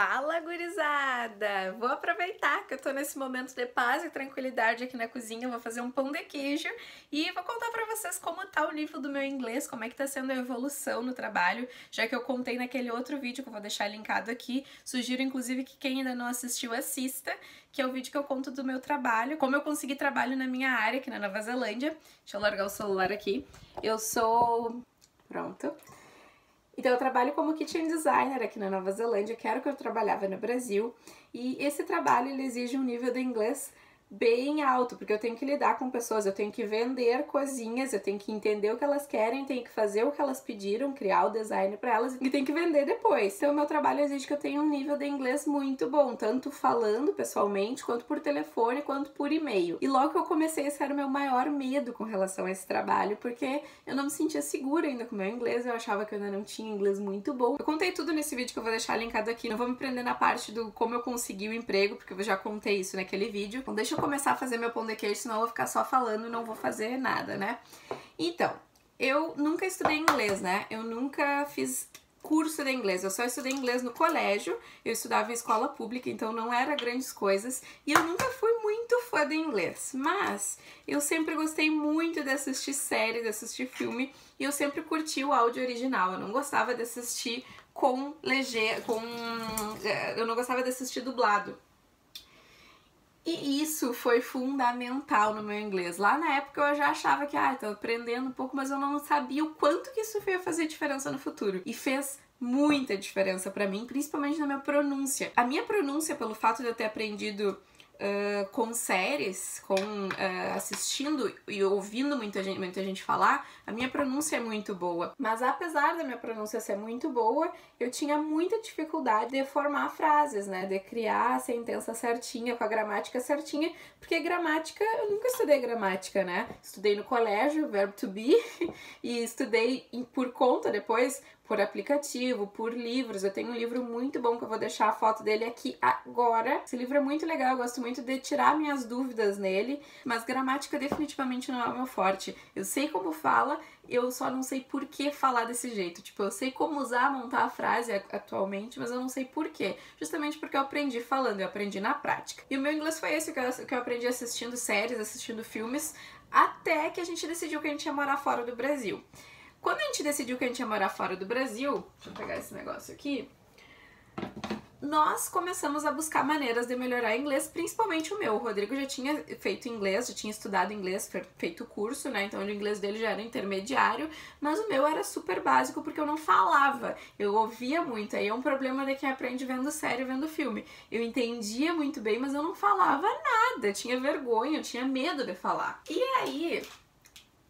Fala, gurizada! Vou aproveitar que eu tô nesse momento de paz e tranquilidade aqui na cozinha, vou fazer um pão de queijo e vou contar pra vocês como tá o nível do meu inglês, como é que tá sendo a evolução no trabalho, já que eu contei naquele outro vídeo que eu vou deixar linkado aqui. Sugiro inclusive que quem ainda não assistiu assista, que é o vídeo que eu conto do meu trabalho, como eu consegui trabalho na minha área aqui na Nova Zelândia. Deixa eu largar o celular aqui. Eu sou... Pronto. Então eu trabalho como kitchen designer aqui na Nova Zelândia, que era o que eu trabalhava no Brasil, e esse trabalho ele exige um nível de inglês bem alto, porque eu tenho que lidar com pessoas, eu tenho que vender coisinhas, eu tenho que entender o que elas querem, tenho que fazer o que elas pediram, criar o design para elas e tenho que vender depois. Então o meu trabalho exige que eu tenha um nível de inglês muito bom, tanto falando pessoalmente, quanto por telefone, quanto por e-mail. E logo que eu comecei, esse era o meu maior medo com relação a esse trabalho, porque eu não me sentia segura ainda com o meu inglês, eu achava que eu ainda não tinha inglês muito bom. Eu contei tudo nesse vídeo que eu vou deixar linkado aqui, não vou me prender na parte do como eu consegui o emprego, porque eu já contei isso naquele vídeo. Então deixa eu começar a fazer meu pão de queijo, senão eu vou ficar só falando e não vou fazer nada, né? Então, eu nunca estudei inglês, né? Eu nunca fiz curso de inglês, eu só estudei inglês no colégio, eu estudava em escola pública, então não era grandes coisas, e eu nunca fui muito fã de inglês, mas eu sempre gostei muito de assistir série, de assistir filme, e eu sempre curti o áudio original, eu não gostava de assistir com legenda, eu não gostava de assistir dublado. E isso foi fundamental no meu inglês. Lá na época eu já achava que, tô aprendendo um pouco, mas eu não sabia o quanto que isso ia fazer diferença no futuro. E fez muita diferença pra mim, principalmente na minha pronúncia. A minha pronúncia, pelo fato de eu ter aprendido com séries, assistindo e ouvindo muita gente falar, a minha pronúncia é muito boa. Mas apesar da minha pronúncia ser muito boa, eu tinha muita dificuldade de formar frases, né? De criar a sentença certinha, com a gramática certinha, porque gramática, eu nunca estudei gramática, né? Estudei no colégio, verbo to be, e estudei por conta depois, por aplicativo, por livros. Eu tenho um livro muito bom que eu vou deixar a foto dele aqui agora. Esse livro é muito legal, eu gosto muito de tirar minhas dúvidas nele, mas gramática definitivamente não é o meu forte. Eu sei como fala, eu só não sei por que falar desse jeito. Tipo, eu sei como montar a frase atualmente, mas eu não sei por quê. Justamente porque eu aprendi falando, eu aprendi na prática. E o meu inglês foi esse que eu aprendi assistindo séries, assistindo filmes, até que a gente decidiu que a gente ia morar fora do Brasil. Quando a gente decidiu que a gente ia morar fora do Brasil, deixa eu pegar esse negócio aqui, nós começamos a buscar maneiras de melhorar o inglês, principalmente o meu. O Rodrigo já tinha feito inglês, já tinha estudado inglês, feito curso, né? Então o inglês dele já era intermediário, mas o meu era super básico porque eu não falava. Eu ouvia muito, aí é um problema de quem aprende vendo série, vendo filme. Eu entendia muito bem, mas eu não falava nada, eu tinha vergonha, eu tinha medo de falar. E aí,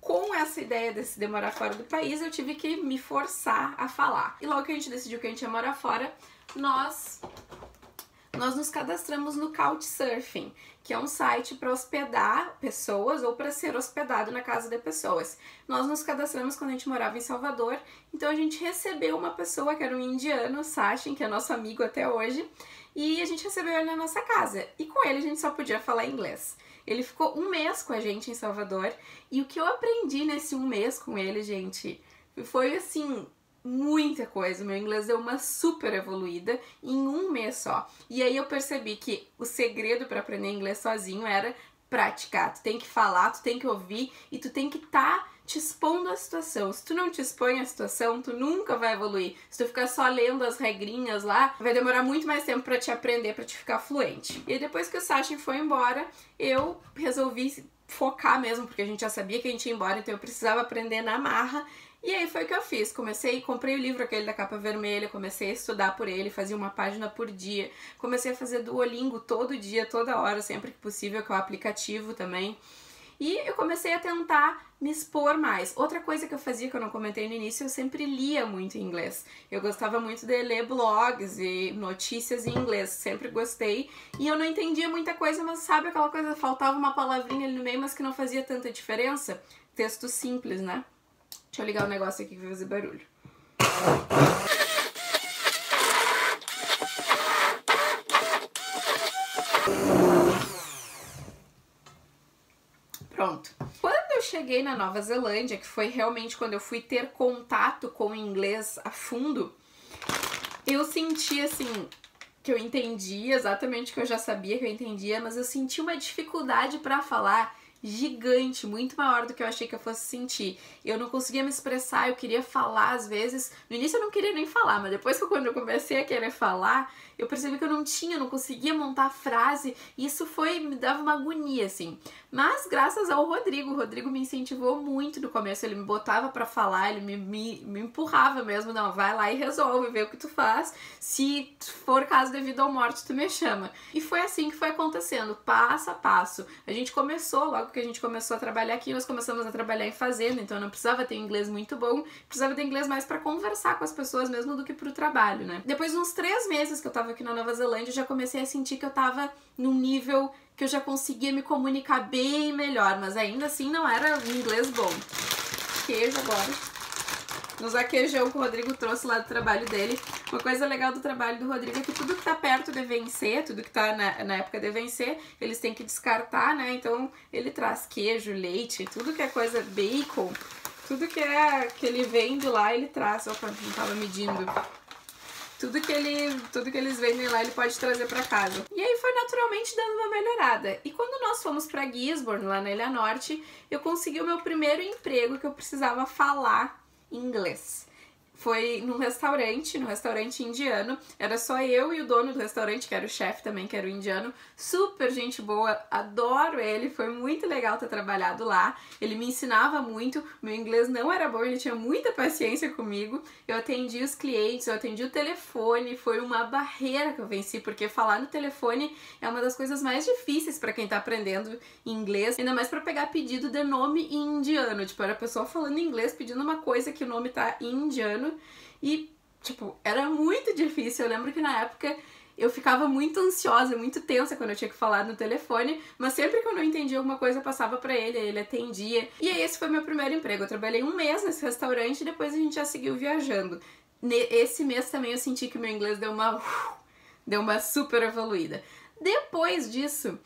com essa ideia de morar fora do país, eu tive que me forçar a falar. E logo que a gente decidiu que a gente ia morar fora, nós nos cadastramos no Couchsurfing, que é um site para hospedar pessoas ou para ser hospedado na casa de pessoas. Nós nos cadastramos quando a gente morava em Salvador, então a gente recebeu uma pessoa que era um indiano, Sachin, que é nosso amigo até hoje, e a gente recebeu ele na nossa casa. E com ele a gente só podia falar inglês. Ele ficou um mês com a gente em Salvador, e o que eu aprendi nesse um mês com ele, gente, foi assim, muita coisa. Meu inglês deu uma super evoluída em um mês só. E aí eu percebi que o segredo para aprender inglês sozinho era praticar. Tu tem que falar, tu tem que ouvir e tu tem que estar te expondo à situação. Se tu não te expõe à situação, tu nunca vai evoluir. Se tu ficar só lendo as regrinhas lá, vai demorar muito mais tempo pra te aprender, pra te ficar fluente. E aí, depois que o Sachin foi embora, eu resolvi focar mesmo, porque a gente já sabia que a gente ia embora, então eu precisava aprender na marra. E aí foi o que eu fiz, comprei o livro aquele da capa vermelha, comecei a estudar por ele, fazia uma página por dia, comecei a fazer Duolingo todo dia, toda hora, sempre que possível, que é o aplicativo também. E eu comecei a tentar me expor mais. Outra coisa que eu fazia, que eu não comentei no início, eu sempre lia muito em inglês. Eu gostava muito de ler blogs e notícias em inglês, sempre gostei. E eu não entendia muita coisa, mas sabe aquela coisa, faltava uma palavrinha ali no meio, mas que não fazia tanta diferença? Texto simples, né? Deixa eu ligar o negócio aqui que vai fazer barulho. Pronto. Quando eu cheguei na Nova Zelândia, que foi realmente quando eu fui ter contato com o inglês a fundo, eu senti assim que eu entendia, exatamente o que eu já sabia que eu entendia, mas eu senti uma dificuldade pra falar gigante, muito maior do que eu achei que eu fosse sentir. Eu não conseguia me expressar, eu queria falar às vezes. No início eu não queria nem falar, mas depois que quando eu comecei a querer falar, eu percebi que eu não conseguia montar frase, e isso me dava uma agonia, assim. Mas graças ao Rodrigo, o Rodrigo me incentivou muito no começo, ele me botava pra falar, ele me empurrava mesmo, não, vai lá e resolve, vê o que tu faz, se for caso de vida ou morte, tu me chama. E foi assim que foi acontecendo, passo a passo. A gente começou, logo que a gente começou a trabalhar aqui, nós começamos a trabalhar em fazenda, então eu não precisava ter inglês muito bom, precisava ter inglês mais pra conversar com as pessoas mesmo do que pro trabalho, né? Depois de uns 3 meses que eu tava aqui na Nova Zelândia, eu já comecei a sentir que eu tava num nível que eu já conseguia me comunicar bem melhor, mas ainda assim não era um inglês bom. Queijo agora. Nos queijão que o Rodrigo trouxe lá do trabalho dele. Uma coisa legal do trabalho do Rodrigo é que tudo que tá perto de vencer, tudo que tá na época de vencer, eles têm que descartar, né? Então ele traz queijo, leite, tudo que é coisa, bacon, tudo que ele vende lá, ele traz. Opa, não tava medindo. Tudo que eles vendem lá, ele pode trazer pra casa. E aí foi naturalmente dando uma melhorada. E quando nós fomos pra Gisborne, lá na Ilha Norte, eu consegui o meu primeiro emprego que eu precisava falar inglês. Foi num restaurante indiano. Era só eu e o dono do restaurante, que era o chefe também, que era o indiano. Super gente boa, adoro ele, foi muito legal ter trabalhado lá. Ele me ensinava muito, meu inglês não era bom, ele tinha muita paciência comigo. Eu atendi os clientes, eu atendi o telefone, foi uma barreira que eu venci, porque falar no telefone é uma das coisas mais difíceis pra quem tá aprendendo inglês, ainda mais pra pegar pedido de nome em indiano. Tipo, era a pessoa falando inglês, pedindo uma coisa que o nome tá em indiano. E, tipo, era muito difícil. Eu lembro que na época eu ficava muito ansiosa, muito tensa quando eu tinha que falar no telefone, mas sempre que eu não entendia alguma coisa eu passava pra ele atendia. E aí esse foi meu primeiro emprego. Eu trabalhei 1 mês nesse restaurante e depois a gente já seguiu viajando. Esse mês também eu senti que meu inglês deu uma super evoluída. Depois disso,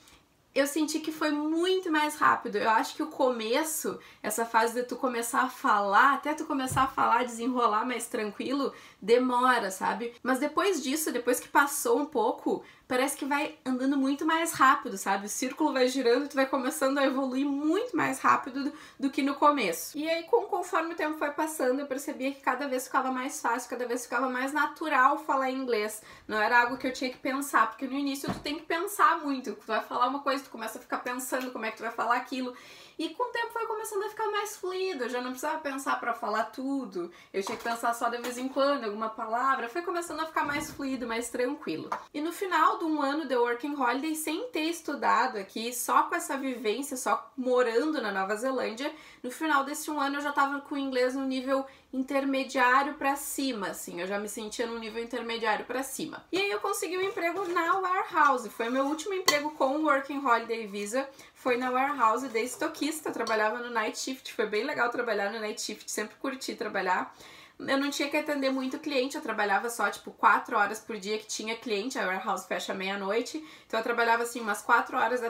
eu senti que foi muito mais rápido. Eu acho que o começo, essa fase de tu começar a falar, até tu começar a falar, desenrolar mais tranquilo, demora, sabe? Mas depois disso, depois que passou um pouco, parece que vai andando muito mais rápido, sabe? O círculo vai girando e tu vai começando a evoluir muito mais rápido do que no começo. E aí, conforme o tempo foi passando, eu percebia que cada vez ficava mais fácil, cada vez ficava mais natural falar inglês. Não era algo que eu tinha que pensar, porque no início tu tem que pensar muito. Tu vai falar uma coisa, tu começa a ficar pensando como é que tu vai falar aquilo. E com o tempo foi começando a ficar mais fluido, eu já não precisava pensar pra falar tudo, eu tinha que pensar só de vez em quando, alguma palavra, foi começando a ficar mais fluido, mais tranquilo. E no final de um ano de Working Holiday, sem ter estudado aqui, só com essa vivência, só morando na Nova Zelândia, no final desse 1 ano eu já tava com o inglês no nível intermediário pra cima, assim, eu já me sentia num nível intermediário pra cima. E aí eu consegui um emprego na warehouse, foi meu último emprego com o Working Holiday Visa, foi na warehouse de estoquista, eu trabalhava no night shift, foi bem legal trabalhar no night shift, sempre curti trabalhar. Eu não tinha que atender muito cliente, eu trabalhava só, tipo, 4 horas por dia que tinha cliente, a warehouse fecha meia-noite, então eu trabalhava, assim, umas 4 horas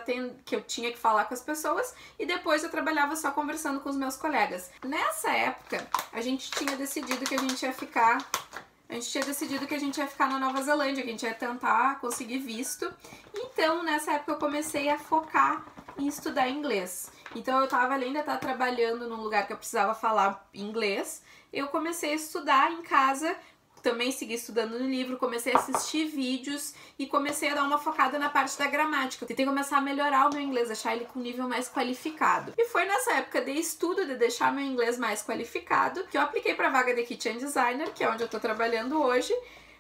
que eu tinha que falar com as pessoas, e depois eu trabalhava só conversando com os meus colegas. Nessa época, a gente tinha decidido que a gente ia ficar na Nova Zelândia, que a gente ia tentar conseguir visto. Então, nessa época, eu comecei a focar em estudar inglês. Então, eu tava, além de estar trabalhando num lugar que eu precisava falar inglês, eu comecei a estudar em casa, também segui estudando no livro, comecei a assistir vídeos e comecei a dar uma focada na parte da gramática. Tentei começar a melhorar o meu inglês, deixar ele com um nível mais qualificado. E foi nessa época de estudo, de deixar meu inglês mais qualificado, que eu apliquei para a vaga de Kitchen Designer, que é onde eu tô trabalhando hoje.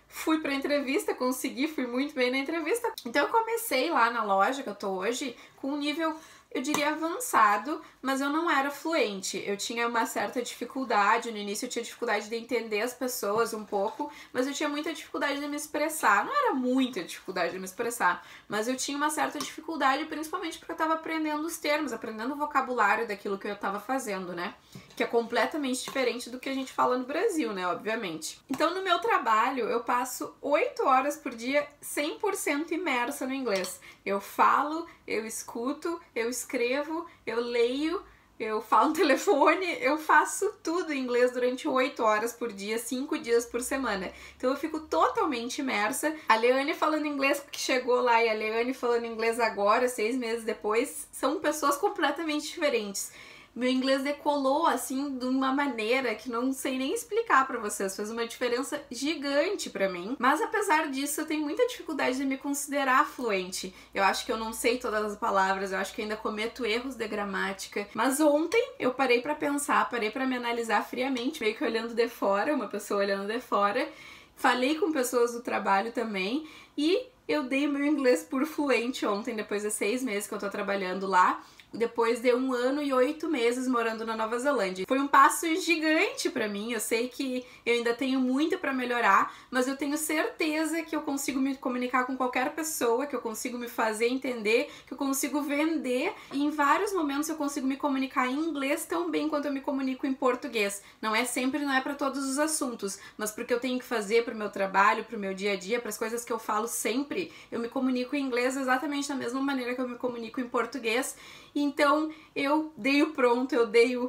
Fui pra entrevista, fui muito bem na entrevista. Então eu comecei lá na loja que eu tô hoje com um nível, eu diria, avançado, mas eu não era fluente. Eu tinha uma certa dificuldade, no início eu tinha dificuldade de entender as pessoas um pouco, mas eu tinha muita dificuldade de me expressar. Não era muita dificuldade de me expressar, mas eu tinha uma certa dificuldade, principalmente porque eu tava aprendendo os termos, aprendendo o vocabulário daquilo que eu tava fazendo, né? Que é completamente diferente do que a gente fala no Brasil, né, obviamente. Então, no meu trabalho, eu passo 8 horas por dia 100% imersa no inglês. Eu falo, eu escuto, eu escrevo, eu leio, eu falo no telefone, eu faço tudo em inglês durante 8 horas por dia, 5 dias por semana. Então eu fico totalmente imersa. A Leane falando inglês que chegou lá e a Leane falando inglês agora, 6 meses depois, são pessoas completamente diferentes. Meu inglês decolou, assim, de uma maneira que não sei nem explicar pra vocês. Fez uma diferença gigante pra mim. Mas apesar disso, eu tenho muita dificuldade de me considerar fluente. Eu acho que eu não sei todas as palavras, eu acho que ainda cometo erros de gramática. Mas ontem eu parei pra pensar, parei pra me analisar friamente, meio que olhando de fora, uma pessoa olhando de fora. Falei com pessoas do trabalho também e eu dei o meu inglês por fluente ontem, depois de 6 meses que eu tô trabalhando lá. Depois de 1 ano e 8 meses morando na Nova Zelândia. Foi um passo gigante pra mim, eu sei que eu ainda tenho muito pra melhorar, mas eu tenho certeza que eu consigo me comunicar com qualquer pessoa, que eu consigo me fazer entender, que eu consigo vender, e em vários momentos eu consigo me comunicar em inglês tão bem quanto eu me comunico em português. Não é sempre, não é pra todos os assuntos, mas porque eu tenho que fazer pro meu trabalho, pro meu dia a dia, pras coisas que eu falo sempre, eu me comunico em inglês exatamente da mesma maneira que eu me comunico em português. Então eu dei o pronto,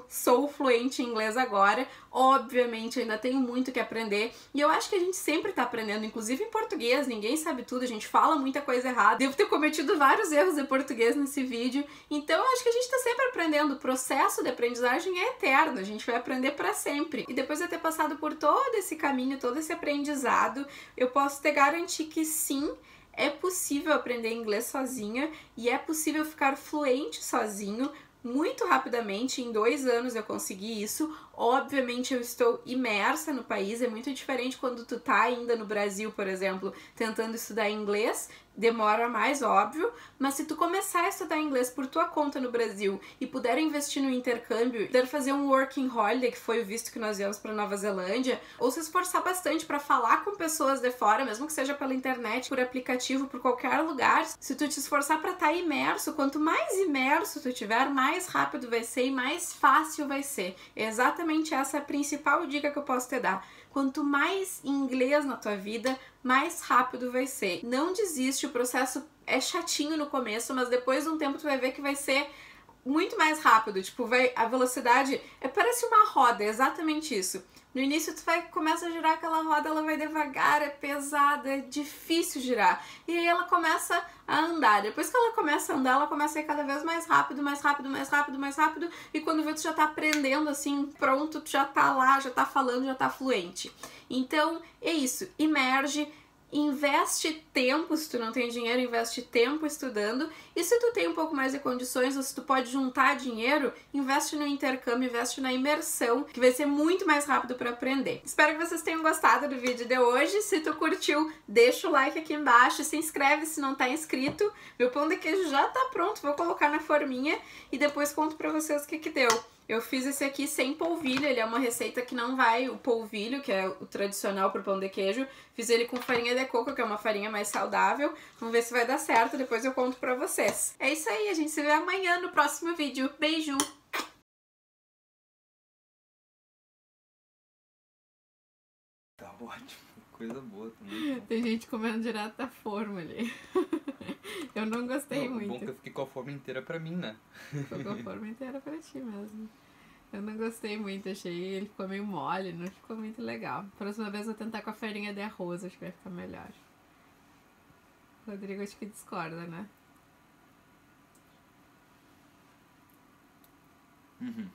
sou fluente em inglês agora. Obviamente ainda tenho muito que aprender e eu acho que a gente sempre tá aprendendo, inclusive em português, ninguém sabe tudo, a gente fala muita coisa errada. Devo ter cometido vários erros de português nesse vídeo, então eu acho que a gente tá sempre aprendendo. O processo de aprendizagem é eterno, a gente vai aprender pra sempre. E depois de ter passado por todo esse caminho, todo esse aprendizado, eu posso te garantir que sim, é possível aprender inglês sozinha e é possível ficar fluente sozinho muito rapidamente. Em 2 anos eu consegui isso. Obviamente eu estou imersa no país, é muito diferente quando tu tá ainda no Brasil, por exemplo, tentando estudar inglês. Demora mais, óbvio, mas se tu começar a estudar inglês por tua conta no Brasil e puder investir no intercâmbio, puder fazer um working holiday, que foi o visto que nós viemos para Nova Zelândia, ou se esforçar bastante para falar com pessoas de fora, mesmo que seja pela internet, por aplicativo, por qualquer lugar, se tu te esforçar para estar imerso, quanto mais imerso tu tiver, mais rápido vai ser e mais fácil vai ser. É exatamente essa a principal dica que eu posso te dar. Quanto mais inglês na tua vida, mais rápido vai ser. Não desiste, o processo é chatinho no começo, mas depois de um tempo tu vai ver que vai ser muito mais rápido. Tipo, a velocidade parece uma roda, é exatamente isso. No início tu começa a girar aquela roda, ela vai devagar, é pesada, é difícil girar. E aí ela começa a andar. Depois que ela começa a andar, ela começa a ir cada vez mais rápido, mais rápido, mais rápido, mais rápido. E quando vê, tu já tá aprendendo assim, pronto, tu já tá lá, já tá falando, já tá fluente. Então, é isso. Imerge. Investe tempo, se tu não tem dinheiro, investe tempo estudando, e se tu tem um pouco mais de condições, ou se tu pode juntar dinheiro, investe no intercâmbio, investe na imersão, que vai ser muito mais rápido para aprender. Espero que vocês tenham gostado do vídeo de hoje. Se tu curtiu, deixa o like aqui embaixo, se inscreve se não tá inscrito. Meu pão de queijo já tá pronto, vou colocar na forminha e depois conto pra vocês o que que deu. Eu fiz esse aqui sem polvilho, ele é uma receita que não vai o polvilho, que é o tradicional pro pão de queijo. Fiz ele com farinha de coco, que é uma farinha mais saudável. Vamos ver se vai dar certo, depois eu conto pra vocês. É isso aí, a gente se vê amanhã no próximo vídeo. Beijo! Tá ótimo, coisa boa também. Tem gente comendo direto da forma ali. Eu não gostei muito. Bom que eu fiquei com a forma inteira pra mim, né? Ficou com a forma inteira pra ti mesmo. Eu não gostei muito, achei ele ficou meio mole, não ficou muito legal. Próxima vez eu vou tentar com a farinha de arroz, acho que vai ficar melhor. O Rodrigo acho que discorda, né? Uhum.